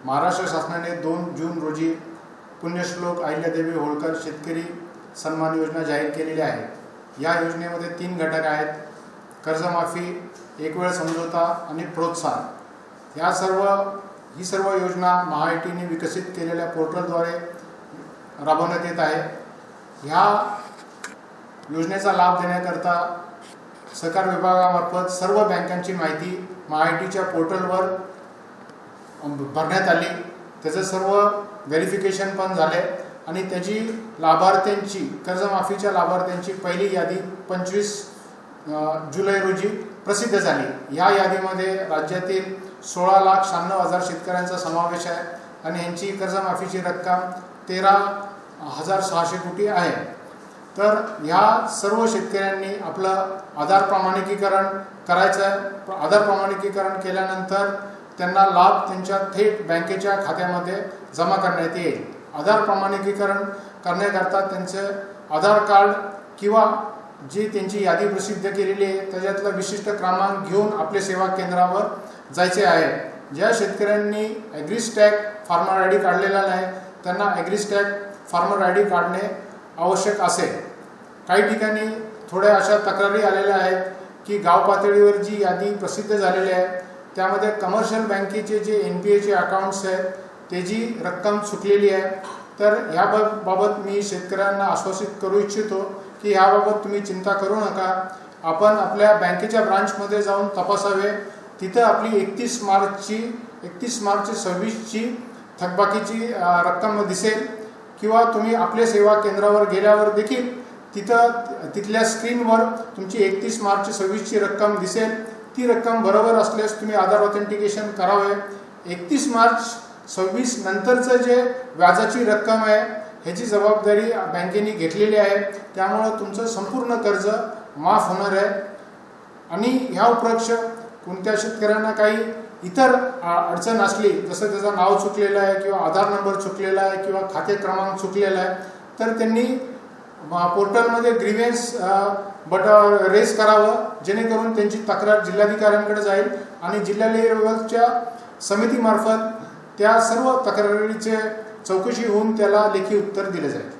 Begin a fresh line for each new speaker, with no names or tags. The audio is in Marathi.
महाराष्ट्र शासनाने 2 जून रोजी पुण्यश्लोक अहिल्यादेवी होळकर शेतकरी सन्मान योजना जाहीर केलेली आहे। या योजनेमध्ये 3 घटक आहेत: कर्जमाफी, एक वेळ समझोता आणि प्रोत्साहन। ही सर्व योजना महाआयटीने विकसित केलेल्या पोर्टलद्वारे राबवण्यात येत आहे। ह्या योजनेचा लाभ देण्याकरता सहकार विभागामार्फत सर्व बँकांची माहिती महाआयटीच्या पोर्टलवर भरण्यात आली। त्याचे सर्व व्हेरिफिकेशन पण झाले आणि त्याची लाभार्थ्यांची कर्जमाफीच्या लाभार्थ्यांची पहिली यादी 25 जुलै रोजी प्रसिद्ध झाली। या यादीमध्ये राज्यातील 16,96,000 शेतकऱ्यांचा समावेश आहे आणि यांची कर्जमाफीची रक्कम 13,600 कोटी आहे। तर ह्या सर्व शेतकऱ्यांनी आपलं आधार प्रमाणिकीकरण करायचं आहे। आधार प्रमाणिकीकरण केल्यानंतर त्यांना लाभ त्यांच्या थेट बँकेच्या खात्यामध्ये जमा करण्यात येईल। आधार प्रमाणिकीकरण करण्याकरता त्यांचे आधार कार्ड किंवा जी त्यांची यादी प्रसिद्ध केलेली आहे त्याच्यातला विशिष्ट क्रमांक घेऊन आपले सेवा केंद्रावर जायचे आहे। ज्या शेतकऱ्यांनी ॲग्रीस्टॅग फार्मर आय डी काढलेला नाही त्यांना ॲग्रीस्टॅग फार्मर आय डी काढणे आवश्यक असेल। काही ठिकाणी थोड्या अशा तक्रारी आलेल्या आहेत की गाव पातळीवर जी यादी प्रसिद्ध झालेली आहे त्यामध्ये कमर्शियल बँकेचे जे NPAचे अकाउंट्स आहेत त्याची रक्कम चुकलेली आहे। तर याबाबत मी शेतकऱ्यांना आश्वासित करू इच्छितो की याबाबत तुम्ही चिंता करू नका। आपण आपल्या बँकेच्या ब्रांचमध्ये जाऊन तपासावे। तिथं आपली 31 मार्च 26ची थकबाकीची रक्कम दिसेल किंवा तुम्ही आपल्या सेवा केंद्रावर गेल्यावर देखील तिथल्या स्क्रीनवर तुमची 31 मार्च 26ची रक्कम दिसेल। ती रक्कम बरोबर असल्यास तुम्ही आधार ऑथेंटिकेशन करावे। 31 मार्च 26 नंतरचं जे व्याजाची रक्कम आहे ह्याची जबाबदारी बँकेने घेतलेली आहे, त्यामुळे तुमचं संपूर्ण कर्ज माफ होणार आहे। आणि ह्या उपरक्ष कोणत्या शेतकऱ्यांना काही इतर अडचण असली, जसं त्याचं नाव चुकलेलं आहे किंवा आधार नंबर चुकलेला आहे किंवा खाते क्रमांक चुकलेला आहे, तर त्यांनी पोर्टलमध्ये ग्रीव्हन्स रेज करावं, जेणेकरून त्यांची तक्रार जिल्हाधिकाऱ्यांकडे जाईल आणि जिल्हा लेवलच्या समितीमार्फत त्या सर्व तक्रारीचे चौकशी होऊन त्याला लेखी उत्तर दिले जाईल।